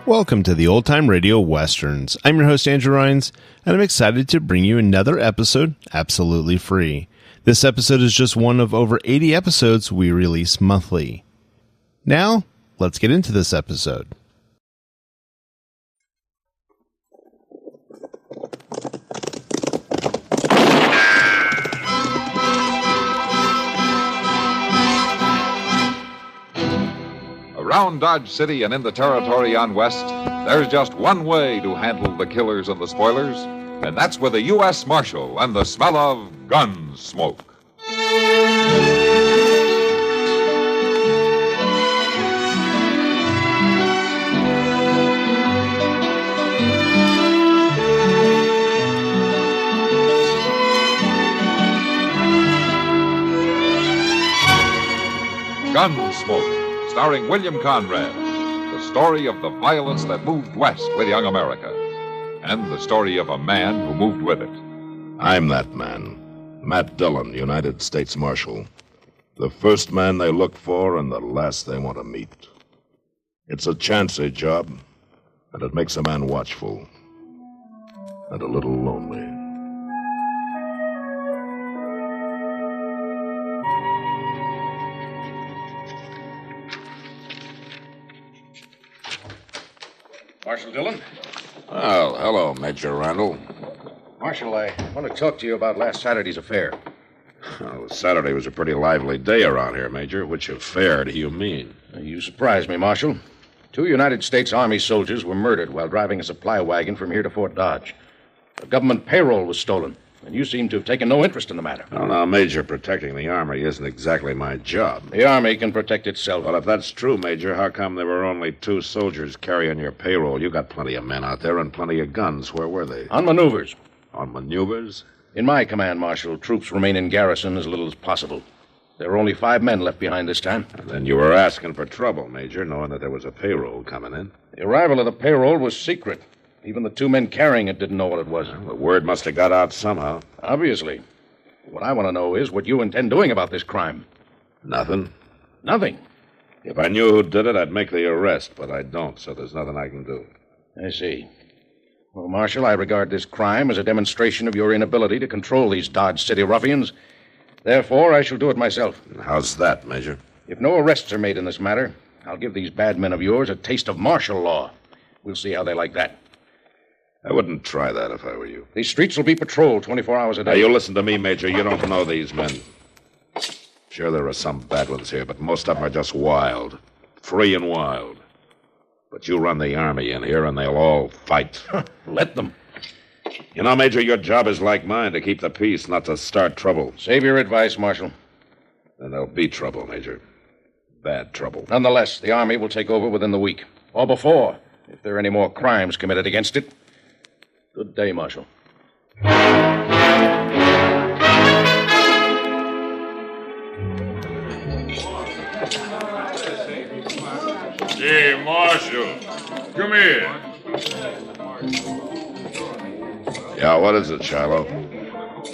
Welcome to the Old Time Radio Westerns. I'm your host, Andrew Rhines, and I'm excited to bring you another episode absolutely free. This episode is just one of over 80 episodes we release monthly. Now, let's get into this episode. Around Dodge City and in the territory on West, there's just one way to handle the killers and the spoilers, and that's with a U.S. Marshal and the smell of Gunsmoke. Gunsmoke, starring William Conrad, the story of the violence that moved west with young America, and the story of a man who moved with it. I'm that man, Matt Dillon, United States Marshal. The first man they look for and the last they want to meet. It's a chancy job, and it makes a man watchful and a little lonely. Marshal Dillon? Well, hello, Major Randall. Marshal, I want to talk to you about last Saturday's affair. Well, Saturday was a pretty lively day around here, Major. Which affair do you mean? You surprised me, Marshal. 2 United States Army soldiers were murdered while driving a supply wagon from here to Fort Dodge. The government payroll was stolen, and you seem to have taken no interest in the matter. Well, now, Major, protecting the Army isn't exactly my job. The Army can protect itself. Well, if that's true, Major, how come there were only 2 soldiers carrying your payroll? You got plenty of men out there and plenty of guns. Where were they? On maneuvers. On maneuvers? In my command, Marshal, troops remain in garrison as little as possible. There are only 5 men left behind this time. And then you were asking for trouble, Major, knowing that there was a payroll coming in. The arrival of the payroll was secret. Even the 2 men carrying it didn't know what it was. Well, the word must have got out somehow. Obviously. What I want to know is what you intend doing about this crime. Nothing. Nothing? If I knew who did it, I'd make the arrest, but I don't, so there's nothing I can do. I see. Well, Marshal, I regard this crime as a demonstration of your inability to control these Dodge City ruffians. Therefore, I shall do it myself. How's that, Major? If no arrests are made in this matter, I'll give these bad men of yours a taste of martial law. We'll see how they like that. I wouldn't try that if I were you. These streets will be patrolled 24 hours a day. Now, you listen to me, Major. You don't know these men. Sure, there are some bad ones here, but most of them are just wild. Free and wild. But you run the Army in here, and they'll all fight. Let them. You know, Major, your job is like mine, to keep the peace, not to start trouble. Save your advice, Marshal. Then there'll be trouble, Major. Bad trouble. Nonetheless, the Army will take over within the week. Or before, if there are any more crimes committed against it. Good day, Marshal. Hey, Marshal. Come here. Yeah, what is it, Shiloh?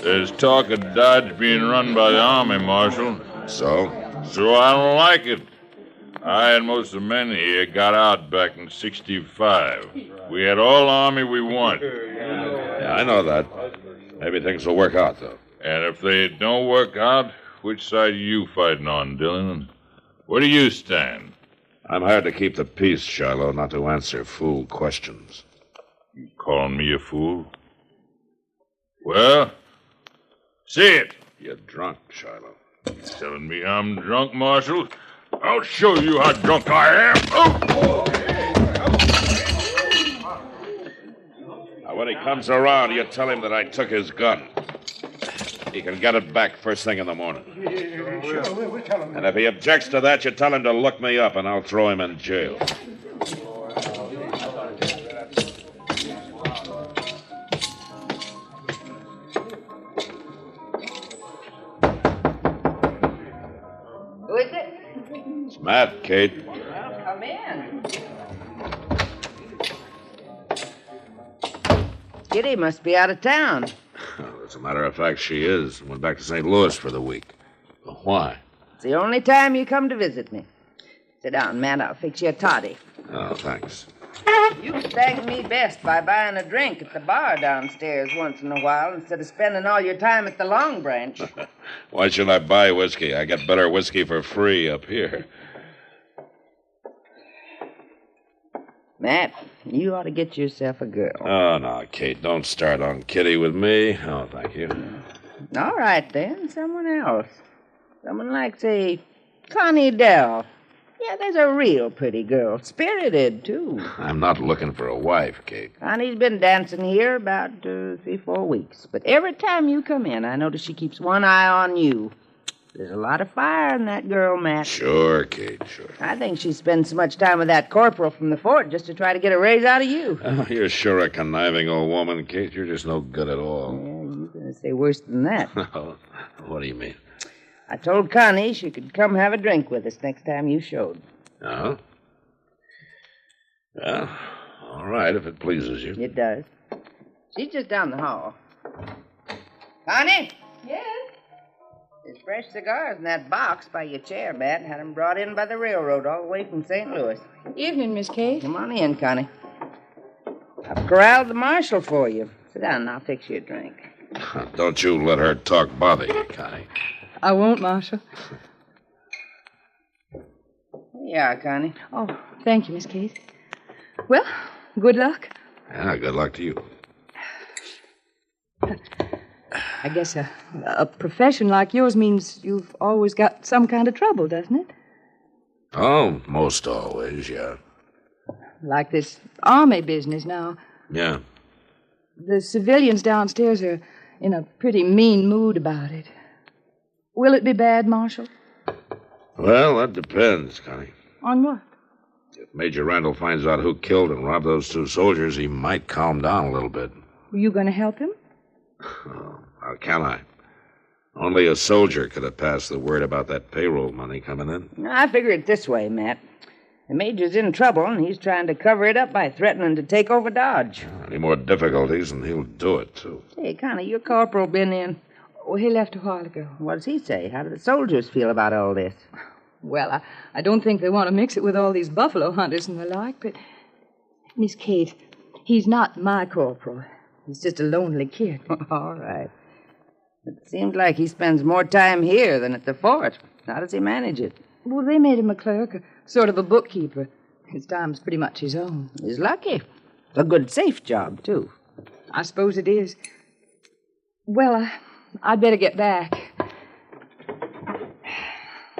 There's talk of Dodge being run by the Army, Marshal. So? So I don't like it. I and most of the men here got out back in '65. We had all the Army we want. Yeah, I know that. Maybe things will work out, though. And if they don't work out, which side are you fighting on, Dillon? Where do you stand? I'm hired to keep the peace, Shiloh, not to answer fool questions. You calling me a fool? Well, say it. You're drunk, Shiloh. Telling me I'm drunk, Marshal? I'll show you how drunk I am. Oh! Now, when he comes around, you tell him that I took his gun. He can get it back first thing in the morning. And if he objects to that, you tell him to look me up, and I'll throw him in jail. Who is it? It's Matt, Kate. Well, come in. Kitty must be out of town. As a matter of fact, she is. Went back to St. Louis for the week. But why? It's the only time you come to visit me. Sit down, Matt. I'll fix you a toddy. Oh, thanks. You thank me best by buying a drink at the bar downstairs once in a while instead of spending all your time at the Long Branch. Why should I buy whiskey? I get better whiskey for free up here. Matt, you ought to get yourself a girl. Oh, no, Kate, don't start on Kitty with me. Oh, thank you. All right, then. Someone else. Someone like, say, Connie Dell. Yeah, there's a real pretty girl. Spirited, too. I'm not looking for a wife, Kate. Connie's been dancing here about 3-4 weeks. But every time you come in, I notice she keeps one eye on you. There's a lot of fire in that girl, Matt. Sure, Kate, sure. I think she spends so much time with that corporal from the fort just to try to get a raise out of you. Oh, you're sure a conniving old woman, Kate. You're just no good at all. Yeah, you're going to say worse than that. What do you mean? I told Connie she could come have a drink with us next time you showed. Oh? Well, all right, if it pleases you. It does. She's just down the hall. Connie? Yes? There's fresh cigars in that box by your chair, Matt. Had them brought in by the railroad all the way from St. Louis. Evening, Miss Kate. Come on in, Connie. I've corralled the marshal for you. Sit down and I'll fix you a drink. Don't you let her talk bother you, Connie. I won't, Marshal. Here you are, Connie. Oh, thank you, Miss Kate. Well, good luck. Yeah, good luck to you. I guess a profession like yours means you've always got some kind of trouble, doesn't it? Oh, most always, yeah. Like this army business now. Yeah. The civilians downstairs are in a pretty mean mood about it. Will it be bad, Marshal? Well, that depends, Connie. On what? If Major Randall finds out who killed and robbed those 2 soldiers, he might calm down a little bit. Were you going to help him? Oh, how can I? Only a soldier could have passed the word about that payroll money coming in. I figure it this way, Matt. The major's in trouble, and he's trying to cover it up by threatening to take over Dodge. Any more difficulties, and he'll do it, too. Hey, Connie, your corporal been in. Oh, he left a while ago. What does he say? How do the soldiers feel about all this? Well, I don't think they want to mix it with all these buffalo hunters and the like, but... Miss Kate, he's not my corporal. He's just a lonely kid. All right. It seems like he spends more time here than at the fort. How does he manage it? Well, they made him a clerk, sort of a bookkeeper. His time's pretty much his own. He's lucky. A good, safe job, too. I suppose it is. Well, I'd better get back.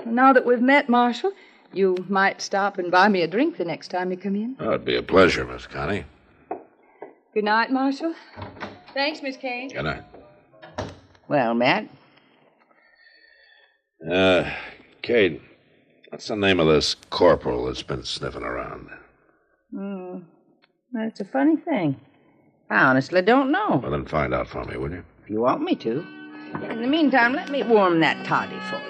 Now that we've met, Marshal, you might stop and buy me a drink the next time you come in. Oh, it'd be a pleasure, Miss Connie. Good night, Marshal. Thanks, Miss Kane. Good night. Well, Matt? Kate, what's the name of this corporal that's been sniffing around? That's a funny thing. I honestly don't know. Well, then find out for me, will you? If you want me to. In the meantime, let me warm that toddy for you.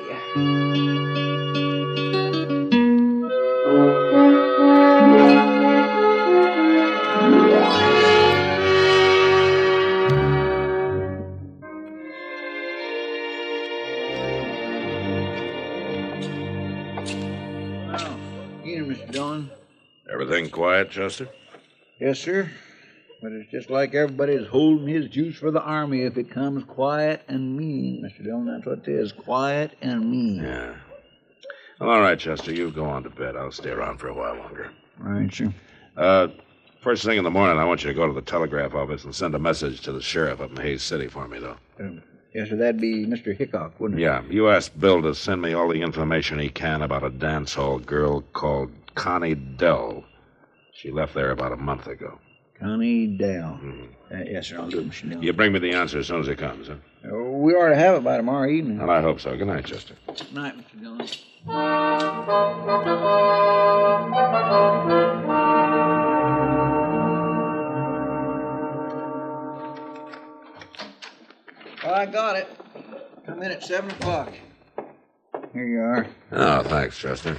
Mr. Dillon. Everything quiet, Chester? Yes, sir. But it's just like everybody's holding his juice for the army if it comes quiet and mean, Mr. Dillon. That's what it is, quiet and mean. Yeah. Well, all right, Chester, you go on to bed. I'll stay around for a while longer. All right, sir. First thing in the morning, I want you to go to the telegraph office and send a message to the sheriff up in Hayes City for me, though. Yes, sir, that'd be Mr. Hickok, wouldn't it? Yeah, you ask Bill to send me all the information he can about a dance hall girl called Connie Dell. She left there about a month ago. Connie Dell. Yes, sir, I'll do it, Mr. Dillon. You bring me the answer as soon as it comes, huh? We ought to have it by tomorrow evening. Well, I hope so. Good night, Chester. Good night, Mr. Dillon. Well, I got it. Come in at 7 o'clock. Here you are. Oh, thanks, Chester.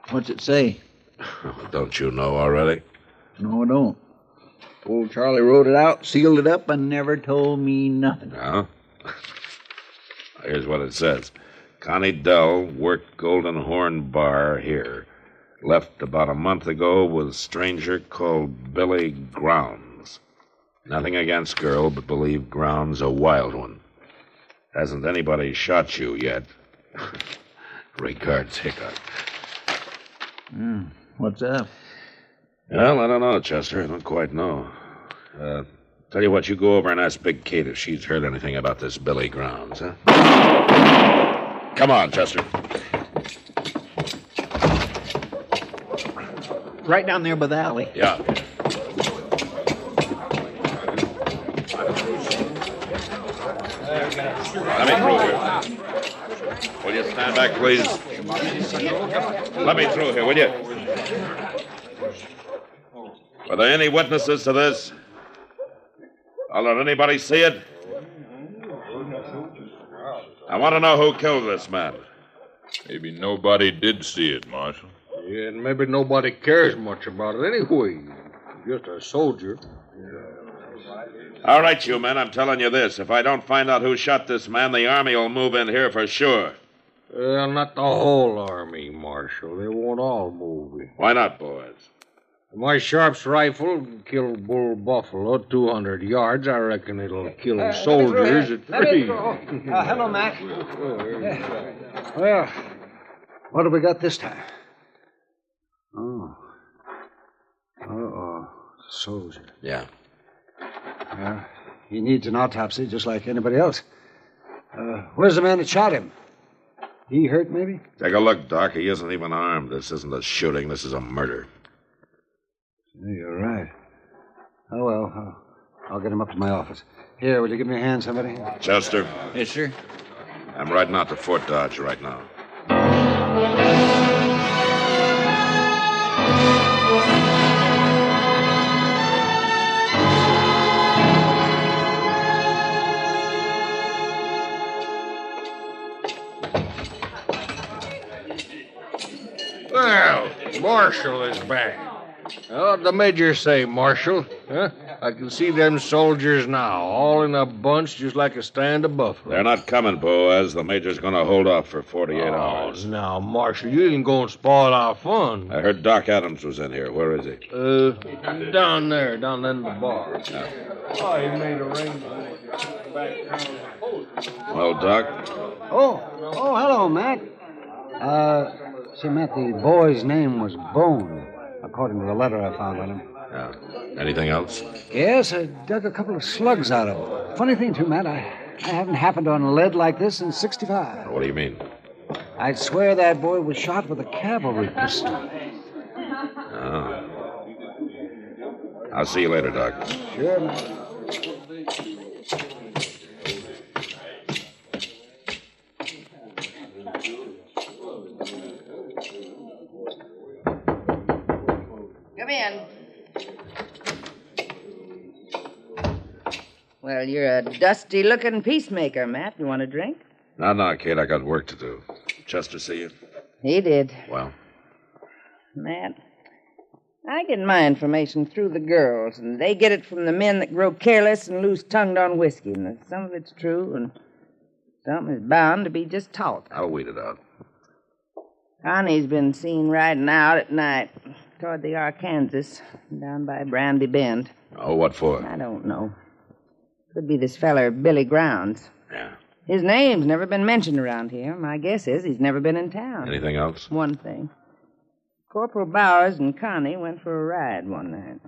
What's it say? Don't you know already? No, I don't. Old Charlie wrote it out, sealed it up, and never told me nothing. No? Here's what it says. Connie Dell worked Golden Horn Bar here. Left about a month ago with a stranger called Billy Grounds. Nothing against girl, but believe Grounds a wild one. Hasn't anybody shot you yet? Regards, Hickok. What's up? Well, I don't know, Chester. I don't quite know. Tell you what, you go over and ask Big Kate if she's heard anything about this Billy Grounds, huh? Come on, Chester. Right down there by the alley. Yeah. Let me through here. Will you stand back, please? Let me through here, will you? Were there any witnesses to this? I'll let anybody see it. I want to know who killed this man. Maybe nobody did see it, Marshal. Yeah, and maybe nobody cares much about it anyway. Just a soldier. All right, you men, I'm telling you this. If I don't find out who shot this man, the Army will move in here for sure. Well, not the whole Army, Marshal. They won't all move in. Why not, boys? My Sharp's rifle killed Bull Buffalo 200 yards. I reckon it'll kill soldiers at 3. Hello, Mac. Well, what have we got this time? Oh. Uh-oh. Soldier. Yeah. Well, he needs an autopsy just like anybody else. Where's the man that shot him? He hurt, maybe? Take a look, Doc. He isn't even armed. This isn't a shooting. This is a murder. You're right. Oh, well, I'll get him up to my office. Here, will you give me a hand, somebody? Chester. Yes, sir. I'm riding out to Fort Dodge right now. Well, Marshal is back. What'd the Major say, Marshal? Huh? I can see them soldiers now, all in a bunch just like a stand of buffalo. They're not coming, Boaz. The Major's going to hold off for 48 hours. Now, Marshal, you ain't going to spoil our fun. I heard Doc Adams was in here. Where is he? Down there, down in the bar. Yeah. Oh, he made arrangements. Well, Doc? Oh, hello, Mac. See, Matt, the boy's name was Bone, according to the letter I found on him. Yeah. Anything else? Yes, I dug a couple of slugs out of him. Funny thing, too, Matt, I haven't happened on lead like this since '65. What do you mean? I'd swear that boy was shot with a cavalry pistol. Oh. I'll see you later, Doc. Sure, Matt. Come in. Well, you're a dusty-looking peacemaker, Matt. You want a drink? No, Kate, I got work to do. Chester see you? He did. Well? Matt, I get my information through the girls, and they get it from the men that grow careless and loose-tongued on whiskey. And some of it's true, and some is bound to be just talk. I'll weed it out. Connie's been seen riding out at night toward the Arkansas, down by Brandy Bend. Oh, what for? I don't know. Could be this feller, Billy Grounds. Yeah. His name's never been mentioned around here. My guess is he's never been in town. Anything else? One thing. Corporal Bowers and Connie went for a ride one night.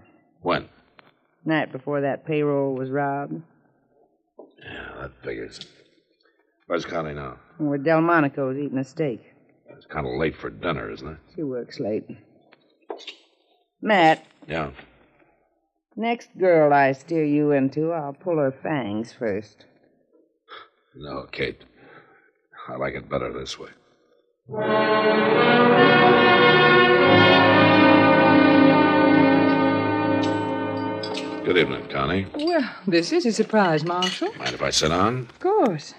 When? Night before that payroll was robbed. Yeah, that figures. Where's Connie now? Where Delmonico's eating a steak. It's kind of late for dinner, isn't it? She works late. Matt. Yeah. Next girl I steer you into, I'll pull her fangs first. No, Kate. I like it better this way. Good evening, Connie. Well, this is a surprise, Marshal. Mind if I sit down? Of course.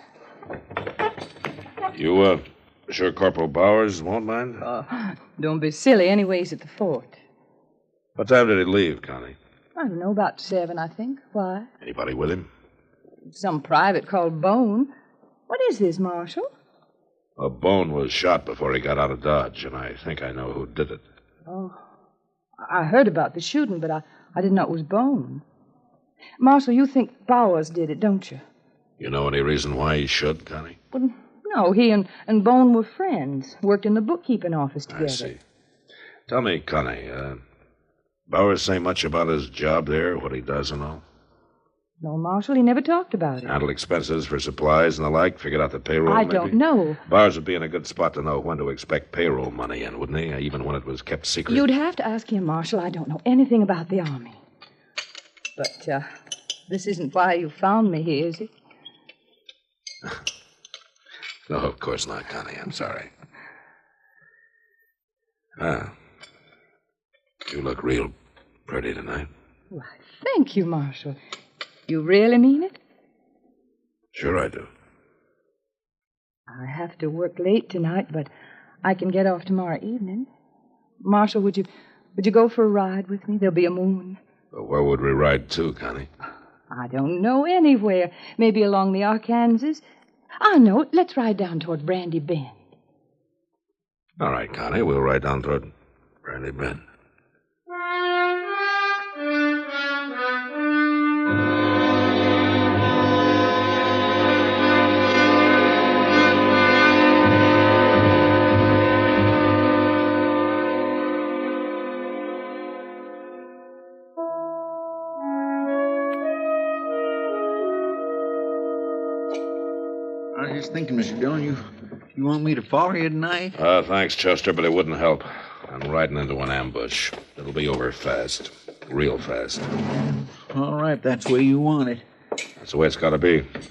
You, sure Corporal Bowers won't mind? Don't be silly. Anyways, at the fort. What time did he leave, Connie? I don't know, about 7, I think. Why? Anybody with him? Some private called Bone. What is this, Marshal? A Bone was shot before he got out of Dodge, and I think I know who did it. Oh, I heard about the shooting, but I didn't know it was Bone. Marshal, you think Bowers did it, don't you? You know any reason why he should, Connie? Well, no, he and Bone were friends, worked in the bookkeeping office together. I see. Tell me, Connie, Bowers say much about his job there, what he does and all? No, Marshal, he never talked about it. Handle expenses for supplies and the like, figured out the payroll, I maybe? don't know. Bowers would be in a good spot to know when to expect payroll money in, wouldn't he? Even when it was kept secret. You'd have to ask him, Marshal. I don't know anything about the Army. But, this isn't why you found me here, is it? No, of course not, Connie. I'm sorry. You look real pretty tonight. Why, thank you, Marshal. You really mean it? Sure I do. I have to work late tonight, but I can get off tomorrow evening. Marshal, would you go for a ride with me? There'll be a moon. But where would we ride to, Connie? I don't know, anywhere. Maybe along the Arkansas. I know. Let's ride down toward Brandy Bend. All right, Connie, we'll ride down toward Brandy Bend. I was just thinking, Mr. Dillon, you want me to follow you tonight? Thanks, Chester, but it wouldn't help. I'm riding into an ambush. It'll be over fast. Real fast. All right, that's the way you want it. That's the way it's got to be. As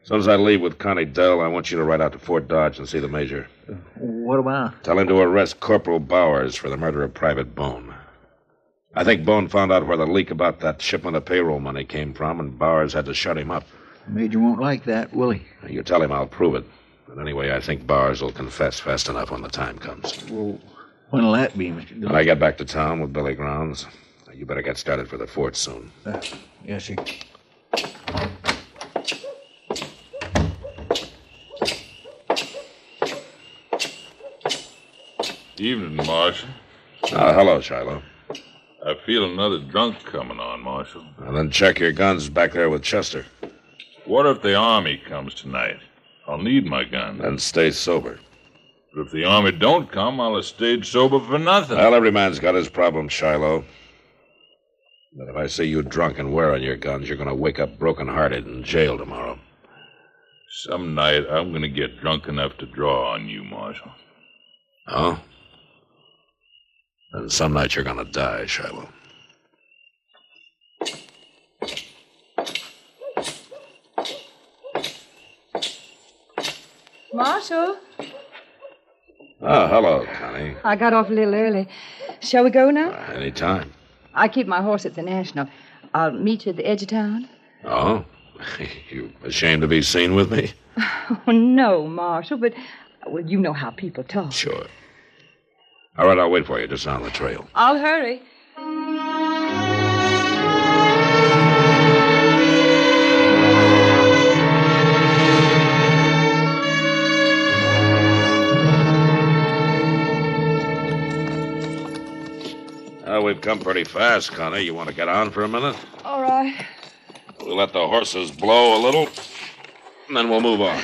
soon as I leave with Connie Dell, I want you to ride out to Fort Dodge and see the major. What about? Tell him to arrest Corporal Bowers for the murder of Private Bone. I think Bone found out where the leak about that shipment of payroll money came from, and Bowers had to shut him up. Major won't like that, will he? You tell him I'll prove it. But anyway, I think Bowers will confess fast enough when the time comes. Well, when'll that be, Mr. Dillon? When I get back to town with Billy Grounds, you better get started for the fort soon. Yes, sir. Evening, Marshal. Hello, Shiloh. I feel another drunk coming on, Marshal. Well, then check your guns back there with Chester. What if the Army comes tonight? I'll need my gun. Then stay sober. But if the Army don't come, I'll have stayed sober for nothing. Well, every man's got his problems, Shiloh. But if I see you drunk and wearing your guns, you're going to wake up broken-hearted in jail tomorrow. Some night, I'm going to get drunk enough to draw on you, Marshal. Oh? Then some night you're going to die, Shiloh. Marshal? Hello, Connie. I got off a little early. Shall we go now? Any time. I keep my horse at the National. I'll meet you at the edge of town. Oh? You ashamed to be seen with me? Oh, no, Marshal, but, well, you know how people talk. Sure. All right, I'll wait for you just on the trail. I'll hurry. We've come pretty fast, Connie. You want to get on for a minute? All right. We'll let the horses blow a little, and then we'll move on.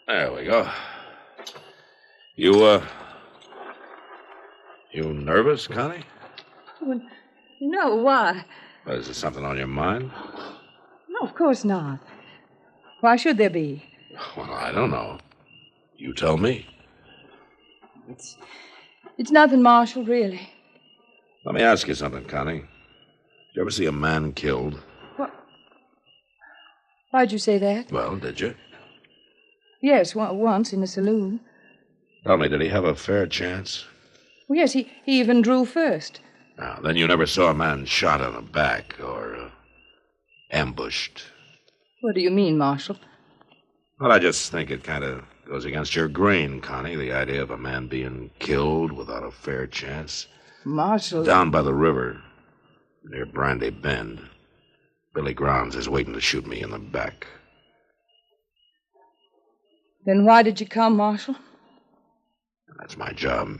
There we go. You nervous, Connie? Well, no, why? Is there something on your mind? No, of course not. Why should there be? Well, I don't know. You tell me. It's nothing, Marshal, really. Let me ask you something, Connie. Did you ever see a man killed? What? Why'd you say that? Well, did you? Yes, once in a saloon. Tell me, did he have a fair chance? Well, yes, he even drew first. Now, then you never saw a man shot in the back or ambushed. What do you mean, Marshal? Well, I just think it kind of goes against your grain, Connie, the idea of a man being killed without a fair chance. Marshal... Down by the river, near Brandy Bend, Billy Grounds is waiting to shoot me in the back. Then why did you come, Marshal? That's my job.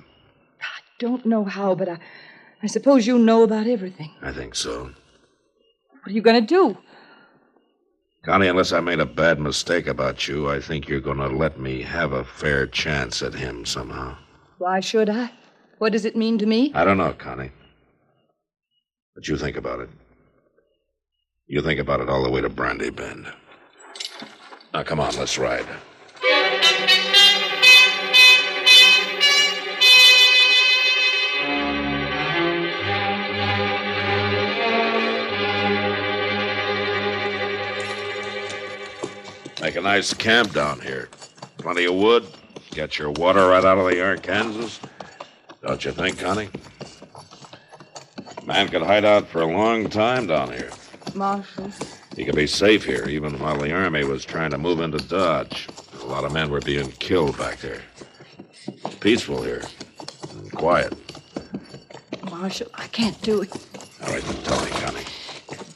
I don't know how, but I suppose you know about everything. I think so. What are you going to do? Connie, unless I made a bad mistake about you, I think you're going to let me have a fair chance at him somehow. Why should I? What does it mean to me? I don't know, Connie. But you think about it. You think about it all the way to Brandy Bend. Now, come on, let's ride. Make a nice camp down here. Plenty of wood. Get your water right out of the Arkansas. Don't you think, Connie? Man could hide out for a long time down here. Marshal. He could be safe here, even while the Army was trying to move into Dodge. A lot of men were being killed back there. Peaceful here. And quiet. Marshal, I can't do it. All right, then tell me, Connie.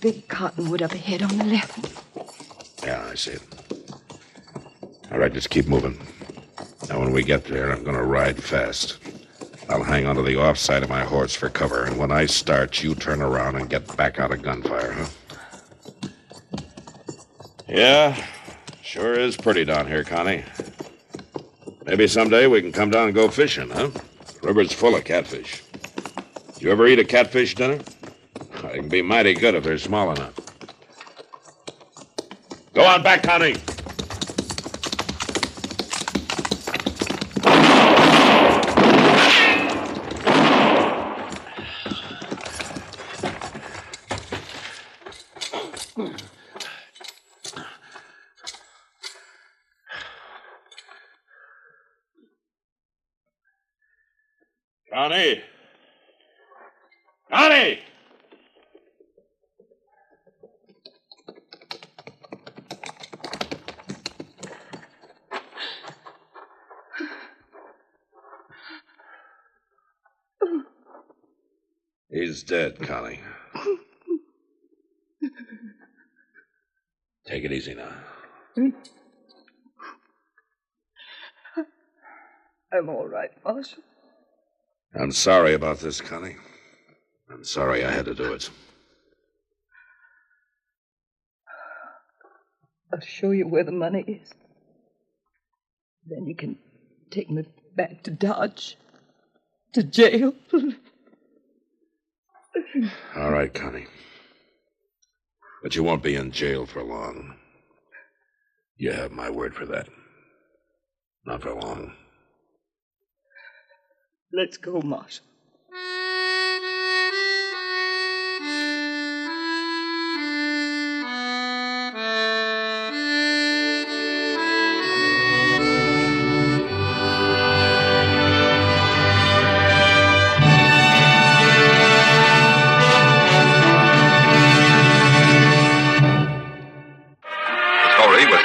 Big cottonwood up ahead on the left. Yeah, I see it. All right, just keep moving. Now, when we get there, I'm going to ride fast. I'll hang onto the off side of my horse for cover, and when I start, you turn around and get back out of gunfire, huh? Yeah, sure is pretty down here, Connie. Maybe someday we can come down and go fishing, huh? The river's full of catfish. You ever eat a catfish dinner? They can be mighty good if they're small enough. Go on back, Connie. Connie! Connie! He's dead, Connie. Take it easy now. I'm all right, Marshal. I'm sorry about this, Connie. I'm sorry I had to do it. I'll show you where the money is. Then you can take me back to Dodge. To jail. All right, Connie. But you won't be in jail for long. You have my word for that. Not for long. Let's go, Marshal.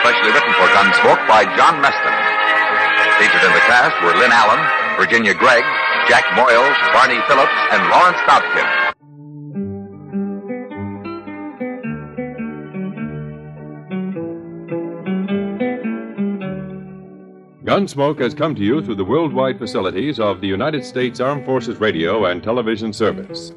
Specially written for Gunsmoke by John Meston. Featured in the cast were Lynn Allen, Virginia Gregg, Jack Moyles, Barney Phillips, and Lawrence Dobkin. Gunsmoke has come to you through the worldwide facilities of the United States Armed Forces Radio and Television Service.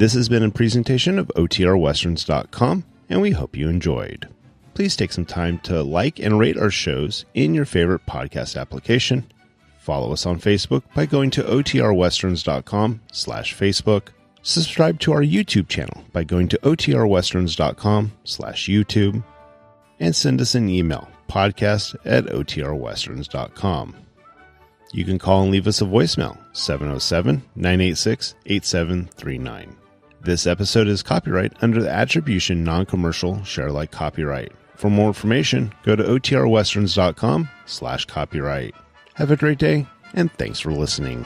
This has been a presentation of OTRWesterns.com, and we hope you enjoyed. Please take some time to like and rate our shows in your favorite podcast application. Follow us on Facebook by going to OTRWesterns.com/Facebook. Subscribe to our YouTube channel by going to OTRWesterns.com/YouTube. And send us an email, podcast@OTRWesterns.com. You can call and leave us a voicemail, 707-986-8739. This episode is copyright under the Attribution Non-Commercial Share Alike Copyright. For more information, go to OTRWesterns.com/copyright. Have a great day, and thanks for listening.